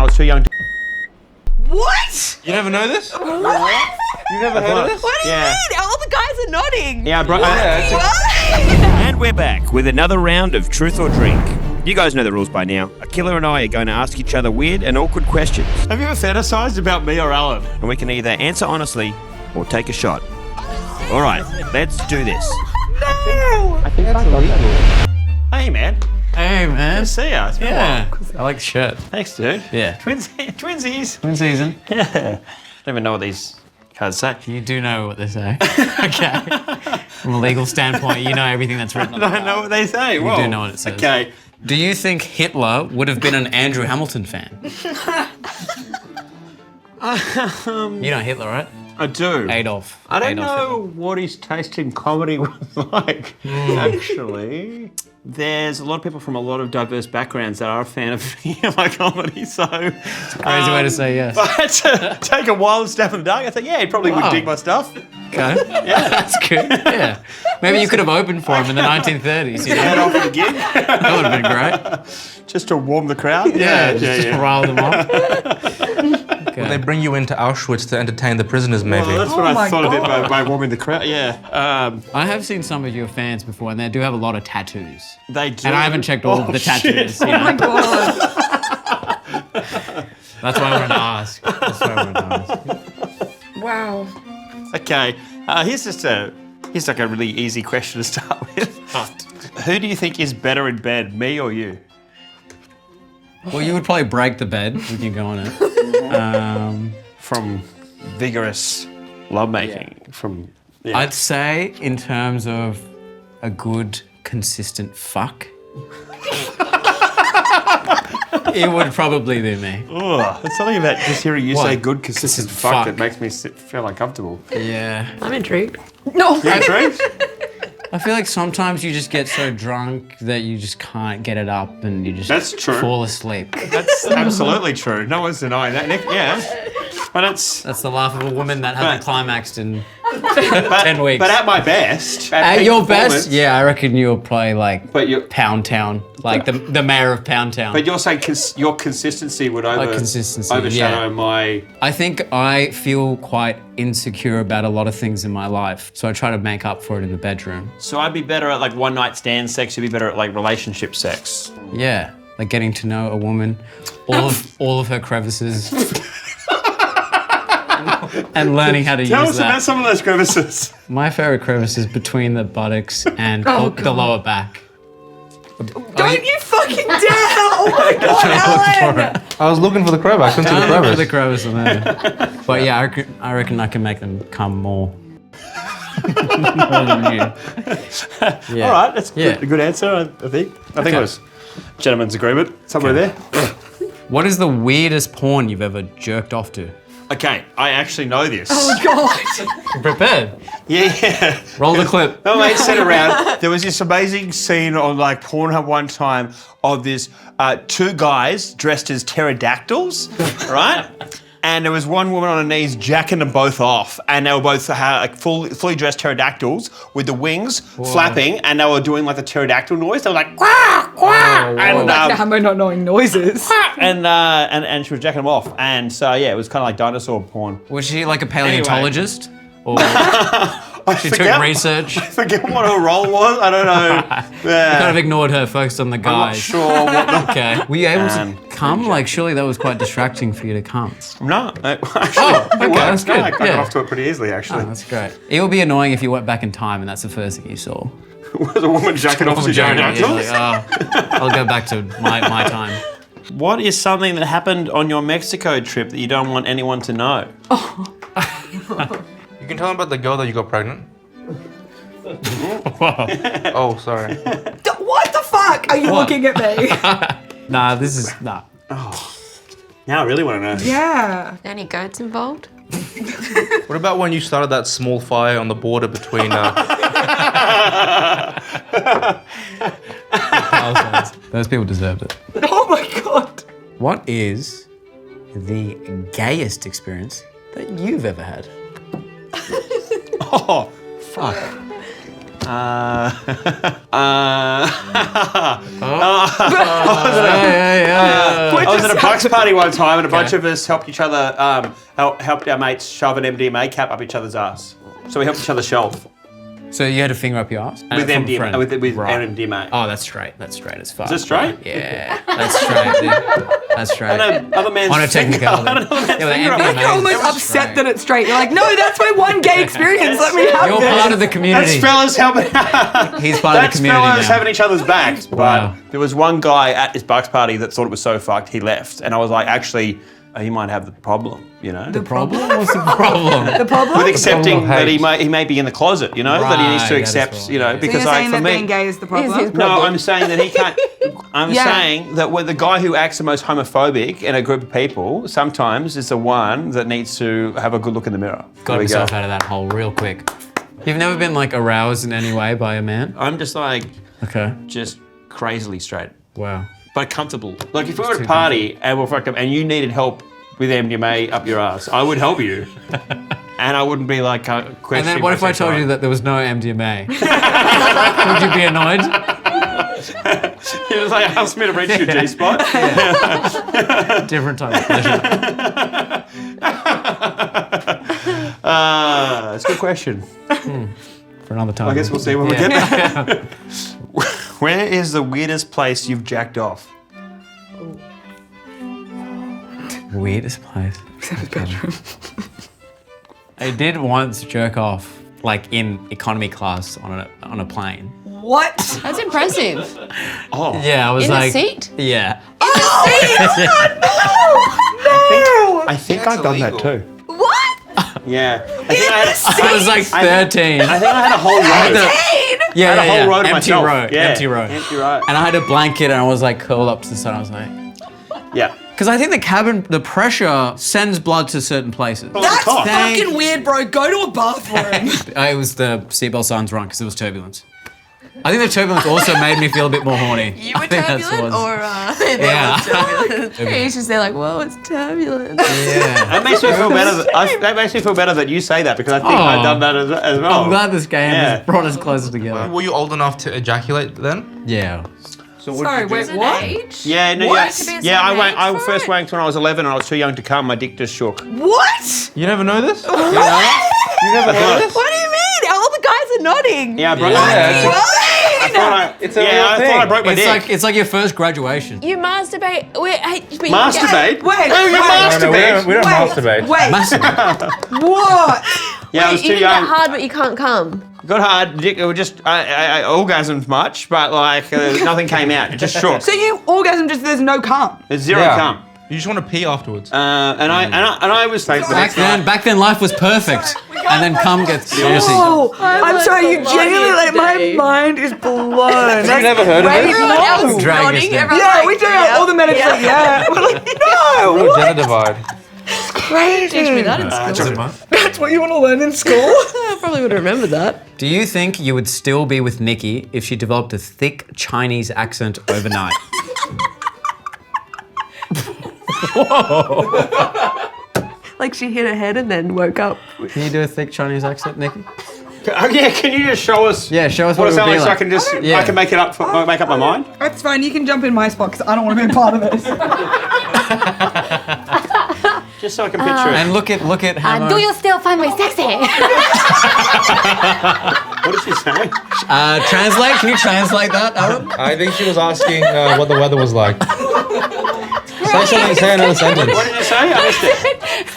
I was too young to... What? You never know this? What? You never heard of this? What do you mean? All the guys are nodding. Yeah, bro. And we're back with another round of Truth or Drink. You guys know the rules by now. Akila and I are going to ask each other weird and awkward questions. Have you ever fantasized about me or Alan? And we can either answer honestly or take a shot. All right, let's do this. No. I think that's illegal. Hey, man. Hey, man. Good to see ya. It's been a Yeah. while. I like the shirt. Thanks, dude. Yeah. Twinsies. Twin season. Yeah. I don't even know what these cards say. You do know what they say. Okay. From a legal standpoint, you know everything that's written on the I don't know what they say. You do know what it says. Okay. Do you think Hitler would have been an Andrew Hamilton fan? You know Hitler, right? I do. Adolf. I don't Adolf know Hitler. what his taste in comedy was like, actually. There's a lot of people from a lot of diverse backgrounds that are a fan of my comedy, so... It's a crazy way to say yes. If I had to take a wild step in the dark, I think, yeah, he probably would dig my stuff. Okay. Yeah. That's good. Yeah. Maybe you could have opened for him in the 1930s. You know? Head off at a gig. That would have been great. Just to warm the crowd. Just rile them up. Will they bring you into Auschwitz to entertain the prisoners, maybe? Well, that's what I thought of it by warming the crowd. Yeah. I have seen some of your fans before, and they do have a lot of tattoos. They do. And I haven't checked all of the tattoos. Shit. You know? Oh my god. That's why I wanted to ask. That's why I wanted to ask. Wow. Okay. Here's like a really easy question to start with. Who do you think is better in bed, me or you? Well, you would probably break the bed if you go on it. From vigorous lovemaking. From. Yeah. I'd say in terms of a good, consistent fuck, it would probably be me. Oh, there's something about just hearing you What? say good, consistent fuck that makes me feel uncomfortable. Yeah. I'm intrigued. No. You intrigued? I feel like sometimes you just get so drunk that you just can't get it up and you just That's true. fall asleep. That's absolutely true. No one's denying that, Nick. Yeah. But it's... That's the laugh of a woman that hasn't climaxed in 10 weeks. But at my best... At peak your performance, best? Yeah, I reckon you're probably like But you're... Pound Town, like the mayor of Pound Town. But you're saying your consistency would overshadow yeah. my... I think I feel quite insecure about a lot of things in my life, so I try to make up for it in the bedroom. So I'd be better at like one night stand sex, you'd be better at like relationship sex. Yeah, like getting to know a woman, all of her crevices. And learning how to Tell use us that. about some of those crevices. My favorite crevice is between the buttocks and the lower back. Don't you fucking dare! Oh my god, Alan! I was looking for the crevice. I couldn't see the For crevice. the crevice on there. But yeah, I reckon I can make them come more. More than you. Yeah. All right, that's Yeah. a good answer, I think. I think it was gentleman's agreement, somewhere there. What is the weirdest porn you've ever jerked off to? Okay, I actually know this. Oh god. Prepared. Yeah. Roll the clip. My mate sat around. There was this amazing scene on like Pornhub one time of this two guys dressed as pterodactyls, right? And there was one woman on her knees jacking them both off, and they were both like fully dressed pterodactyls with the wings flapping, and they were doing like the pterodactyl noise. They were like quack quack, and Hambo not knowing noises. and she was jacking them off, and so yeah, it was kind of like dinosaur porn. Was she like a paleontologist? Or she took research? I forget what her role was. I don't know. Yeah. Kind of ignored her, focused on the I'm guys. not sure what the... Okay. Were you able to come? Like, surely that was quite distracting for you to come. No. Oh, okay, that's good. I got Yeah. off to it pretty easily, actually. Oh, that's great. It would be annoying if you went back in time and that's the first thing you saw. Was a woman jacking off to pterodactyls? I'll go back to my time. What is something that happened on your Mexico trip that you don't want anyone to know? You can tell them about the girl that you got pregnant. Whoa. Oh, sorry. What the fuck are you looking at me? Nah, this is... Nah. Now I really want to know. Yeah. Any goats involved? What about when you started that small fire on the border between... Those people deserved it. Oh my god. What is the gayest experience that you've ever had? Oh, fuck. I was at a Bucks party one time, and a bunch of us helped each other, helped our mates shove an MDMA cap up each other's ass. So we helped each other shelf So you had a finger up your ass? with From a MDMA. friend. With Right. MDMA. Oh, that's straight. That's straight as fuck. Is it straight? Yeah, that's straight. Dude. That's straight. Other man's On a technicality. finger. Another man's Yeah, finger up. MDMA Like you're almost That's upset right. that it's straight. You're like, no, that's my one gay experience. Let me have You're this. part of the community. That's fellas helping. He's part of the That's community fellas now. having each other's backs. But Wow. there was one guy at this Bucks party that thought it was so fucked, he left. And I was like, actually, he might have the problem, you know? The problem? What's the problem? The problem? With accepting problem of that hate. he may be in the closet, you know? That he needs to Right, that is accept, right. you know, So because you're like saying for that me. being gay is the problem? his No, I'm saying that he can't. I'm Yeah. saying that when the guy who acts the most homophobic in a group of people sometimes is the one that needs to have a good look in the mirror. Got There we go. myself out of that hole real quick. You've never been like aroused in any way by a man? I'm just like, Okay. just crazily straight, Wow. but comfortable. Like if we were at a party and we're fucked up and you needed help with MDMA up your ass, I would help you. And I wouldn't be like questioning. And then what if I told you that there was no MDMA? Would you be annoyed? He was like, ask me to reach your G-spot. Different type of pleasure. It's a good question. For another time. I guess we'll see when we get there. Where is the weirdest place you've jacked off? Weirdest place. I did once jerk off, like in economy class on a plane. What? That's impressive. Oh. Yeah, I was In a like, seat? yeah. I think I've done that too. What? Yeah. I think I was like 13. I had a whole row. Yeah, I had a whole row to empty myself. row, Yeah. empty row. Empty row. And I had a blanket and I was like curled up to the side. I was like, Yeah. because I think the cabin, the pressure sends blood to certain places. That's Thank- fucking weird, bro. Go to a bathroom. It was the seatbelt signs wrong because it was turbulence. I think the turbulence also made me feel a bit more horny. You I were think that's turbulent, what or Yeah. you should say like, "Whoa, it's turbulent." Yeah. That makes me feel better. That makes me feel better that you say that because I think I've done that as well. I'm glad this game Yeah. has brought us closer together. Were you old enough to ejaculate then? Yeah. So Sorry, wait, what? Age? Yeah, no, What? yeah, To be a yeah. certain age I for first it? wanked when I was 11 and I was too young to come. My dick just shook. What? You never know this? What? You never heard this? What do you mean? All the guys are nodding. Yeah, I broke Yeah. my Yeah. It's a real I thought I thing. broke my dick. It's like your first graduation. You masturbate. Wait, but you Masturbate? Wait, Oh, you wait. masturbate? We don't Wait. masturbate. Wait, Massive. what? Yeah, I was You too did that young. hard, but you can't come. Got hard. Dick. It was just I orgasmed much, but like nothing came out. It just shook. So you orgasm just there's no cum. There's zero Yeah. cum. You just want to pee afterwards. And I was like, Back then life was perfect. And then cum gets juicy. Oh, I'm like sorry, you the genuinely, like, my bloody mind is blown. You've never heard of Wait, it? Everyone else is Drag us nodding. down. Everyone Yeah, like, we do. All the men are like, yeah. We're like, no, No gender divide. crazy. Teach me that in school. That's what you want to learn in school? I probably would have remembered that. Do you think you would still be with Nikki if she developed a thick Chinese accent overnight? Like she hit her head and then woke up. Can you do a thick Chinese accent, Nikki? yeah, can you just show us? Yeah, show us What what it it would sounds be like, so I like. can just Yeah. I can make it up make up my mind. That's fine. You can jump in my spot because I don't want to be a part of this. Just so I can picture it. And look at how. Do you still find me sexy? What did she say? Translate? Can you translate that, Aaron? I think she was asking what the weather was like. Say another sentence. What did you say? I missed it.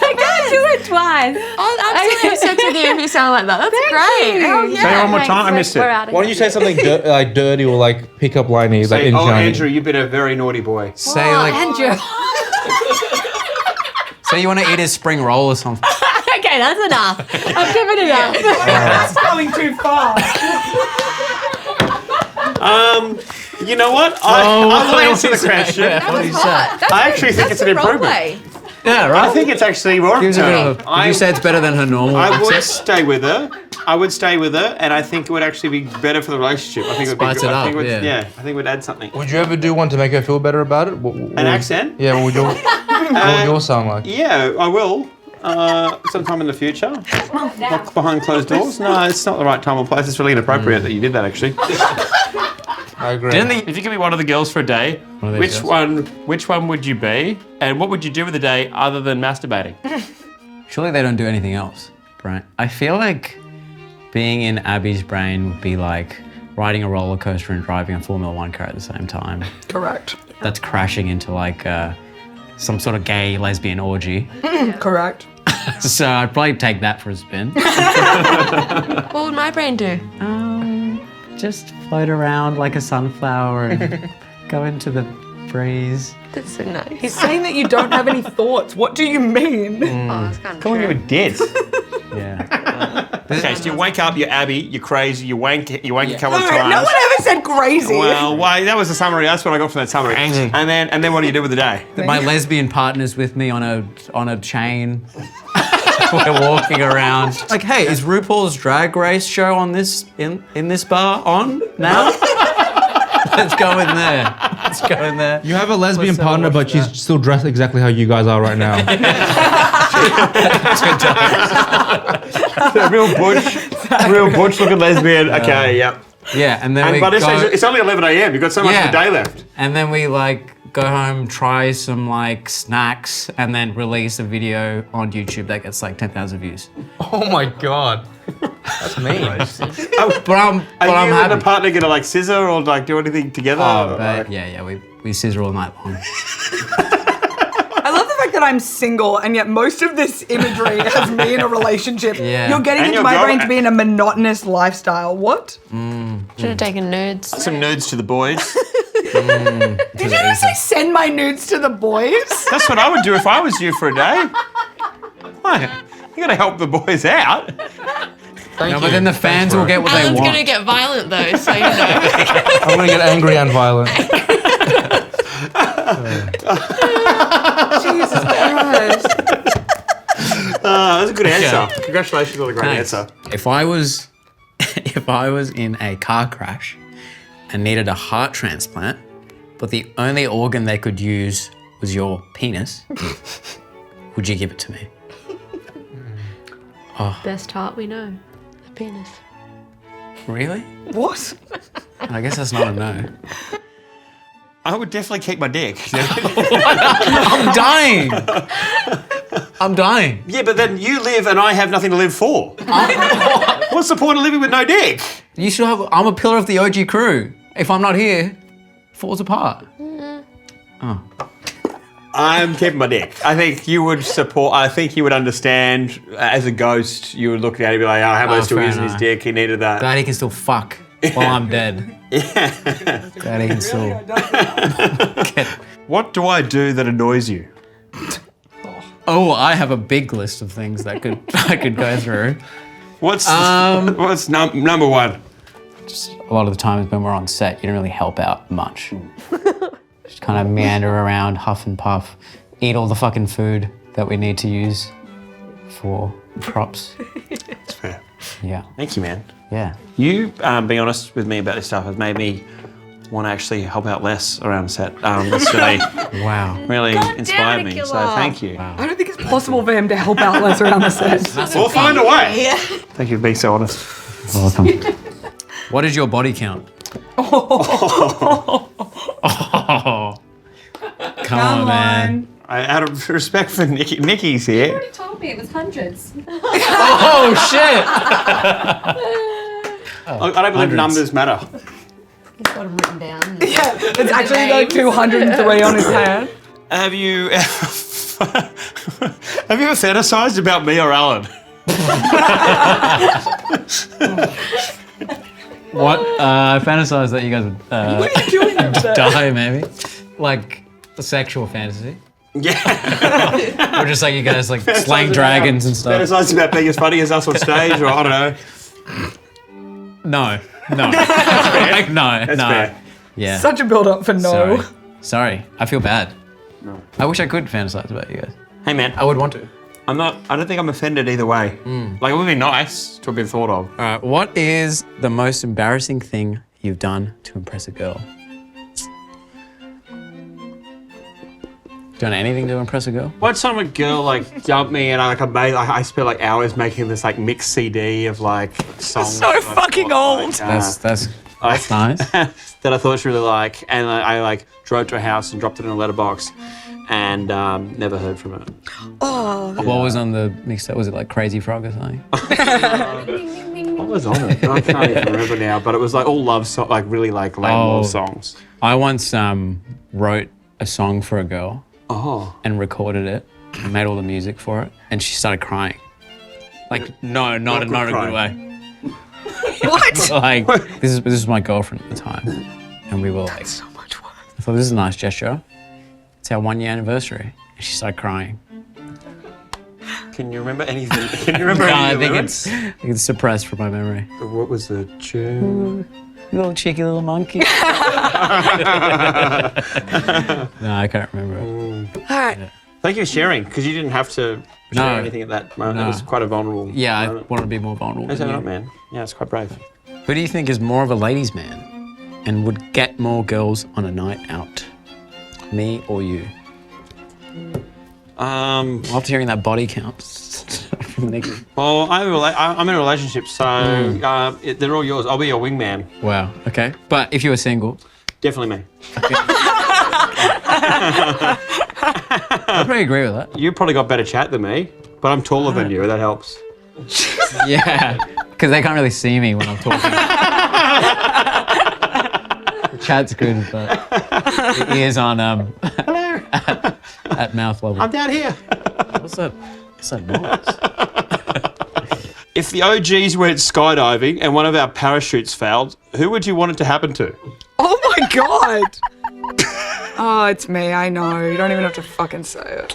I gotta do it twice. I'll absolutely have sex with you if you sound like that. That's great. Oh, yeah. Say it one more Thanks. time. I missed it. We're out of Why don't you say something like dirty or like pick-up liney like Say, in oh, Chinese? Andrew, you've been a very naughty boy. Say Oh, like, Andrew. say you want to eat a spring roll or something. Okay, that's enough. I've given it up. That's going too far. You know what? I will answer the question. What did you say? I actually think it's an improvement. Yeah, I right. think it's actually more. Gives a bit of a- Would you say it's better than her normal I would accent? stay with her. I would stay with her, and I think it would actually be better for the relationship. I think it would Spice be. it I think up, it would, yeah. I think it would add something. Would you ever do one to make her feel better about it? An accent? Yeah, what would yours sound like? Yeah, I will. Sometime in the future? Not behind closed doors? No, it's not the right time or place. It's really inappropriate that you did that, actually. I agree. If you could be one of the girls for a day, which one would you be? And what would you do with the day other than masturbating? Surely they don't do anything else, right? I feel like being in Abby's brain would be like riding a roller coaster and driving a Formula One car at the same time. Correct. That's crashing into like some sort of gay lesbian orgy. Correct. So I'd probably take that for a spin. What would my brain do? Just float around like a sunflower and go into the breeze. That's so nice. He's saying that you don't have any thoughts. What do you mean? Oh, that's kind of Come on, you were dead. Yeah. Okay, so you wake up, you're Abby, you're crazy, you wank a couple of No times. one ever said crazy. Well, that was the summary. That's what I got from that summary. And then what do you do with the day? My lesbian partner's with me on a chain. We're walking around. Like, hey, is RuPaul's Drag Race show on this in this bar on now? Let's go in there. Let's go in there. You have a lesbian Let's have a partner, watch but she's that. still dressed exactly how you guys are right now. real butch looking lesbian. Okay, yep. Yeah, and then But it's only 11 a.m. You've got so much of the day left. And then we like go home, try some like snacks, and then release a video on YouTube that gets like 10,000 views. Oh my god. That's mean. But I'm Are you and happy. the partner gonna like scissor or like do anything together? Oh, Or, but like- yeah, we scissor all night long. I love the fact that I'm single and yet most of this imagery has me in a relationship. Yeah. You're getting And into your my girl- brain to be in a monotonous lifestyle. What? Should have taken nudes. Some nudes to the boys. Did you just say send my nudes to the boys? That's what I would do if I was you for a day. Why? You gotta help the boys out. No, but then the fans will get what they Alan's want. gonna get violent though, so you know. I'm gonna get angry and violent. Jesus Christ. That's a good answer. Yeah. Congratulations on a great Thanks. answer. If I was in a car crash and needed a heart transplant, but the only organ they could use was your penis, would you give it to me? Best heart we know. The penis. Really? What? I guess that's not a no. I would definitely keep my dick. I'm dying. I'm dying. Yeah, but then you live and I have nothing to live for. What's the point of living with no dick? You should have. I'm a pillar of the OG crew. If I'm not here, it falls apart. I'm keeping my dick. I think you would support, I think you would understand as a ghost, you would look at it and be like, oh, how am I still fair using his enough. dick? He needed that. Glad he can still fuck while I'm dead. Yeah. Glad he can still. What do I do that annoys you? Oh, I have a big list of things that I could go through. What's number one? Just a lot of the times when we're on set, you don't really help out much. Just kind of meander around, huff and puff, eat all the fucking food that we need to use for props. That's fair. Yeah. Thank you, man. Yeah. You being honest with me about this stuff has made me want to actually help out less around set. That's Wow. really God inspired damn it, me. So Akila. thank you. I don't think it's possible for him to help out less around the set. We'll find a way. Thank you for being so honest. Welcome. What is your body count? Oh. Come on, man. Out of respect for Nikki's here. You told me it was hundreds. Oh, shit. I don't believe Hundreds. numbers matter. He's got them written down. Yeah, it's actually like 203 on his hand. Have you ever fantasized about me or Alan? What? I fantasized that you guys would What are you doing over there? die, maybe. Like a sexual fantasy. Yeah. Or just like you guys like slaying dragons and stuff. Fantasized about being as funny as us on stage, or I don't know. No. Like, no. That's no. fair. Yeah. Such a build up for no. Sorry. I feel bad. No. I wish I could fantasize about you guys. Hey man, I would want to. I don't think I'm offended either way. Like it would be nice to have been thought of. All right. What is the most embarrassing thing you've done to impress a girl? Done anything to impress a girl? One time a girl like dumped me, and I spent like hours making this like mixed CD of like songs. So fucking old. That's nice. That I thought she really like, and I like drove to her house and dropped it in a letterbox, and never heard from her. Oh. What was on the mixtape? Was it like Crazy Frog or something? What was on it? I can't even remember now, but it was like all love songs, like really like lame love songs. I once wrote a song for a girl and recorded it and made all the music for it, and she started crying. Like, not a good way. What? Like, this is my girlfriend at the time, and we were like, So much work. I thought this is a nice gesture. It's our 1 year anniversary, and she started crying. Can you remember anything? Can you remember No, any I of the think lyrics? it's suppressed from my memory. What was the tune? Little cheeky little monkey. No, I can't remember it. All right. Thank you for sharing, because you didn't have to share No. anything at that moment. No. It was quite a vulnerable Yeah, I moment. wanted to be more vulnerable. No, than not, you. man. Yeah, it's quite brave. Who do you think is more of a ladies' man and would get more girls on a night out? Me or you? After hearing that body count from Nikki. Well, I'm in a relationship, so they're all yours. I'll be your wingman. Wow, okay. But if you were single? Definitely me. I'd probably agree with that. You probably got better chat than me, but I'm taller than you. That helps. Yeah, because they can't really see me when I'm talking. The chat's good, but the ears on at mouth level. I'm down here. What's that noise? If the OGs went skydiving and one of our parachutes failed, who would you want it to happen to? Oh my God. Oh, it's me. I know. You don't even have to fucking say it.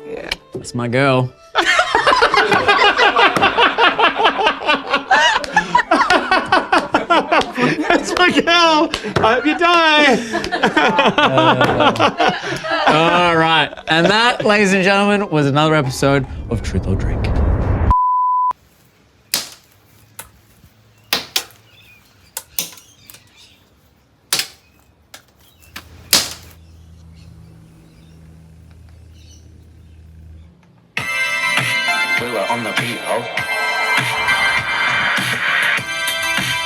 Yeah. That's my girl. That's my girl. I hope you die. All right. And that, ladies and gentlemen, was another episode of Truth or Drink. We were on the beat, oh.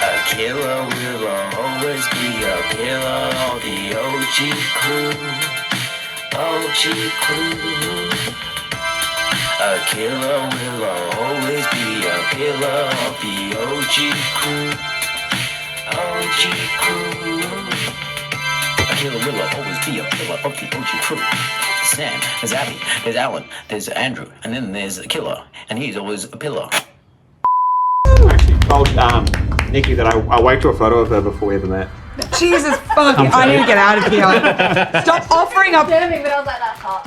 Akila will always be a pillar of the OG crew. OG crew. Akila will always be a pillar of the OG crew. OG crew. Akila will always be a pillar of the OG crew. There's Sam, there's Abby, there's Alan, there's Andrew, and then there's Akila, and he's always a pillar. I actually told Nikki that I waved to a photo of her before we ever met. Jesus fucking, I need to get out of here. Stop offering up. But I was like, that's hot.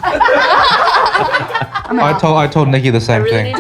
I told Nikki the same thing.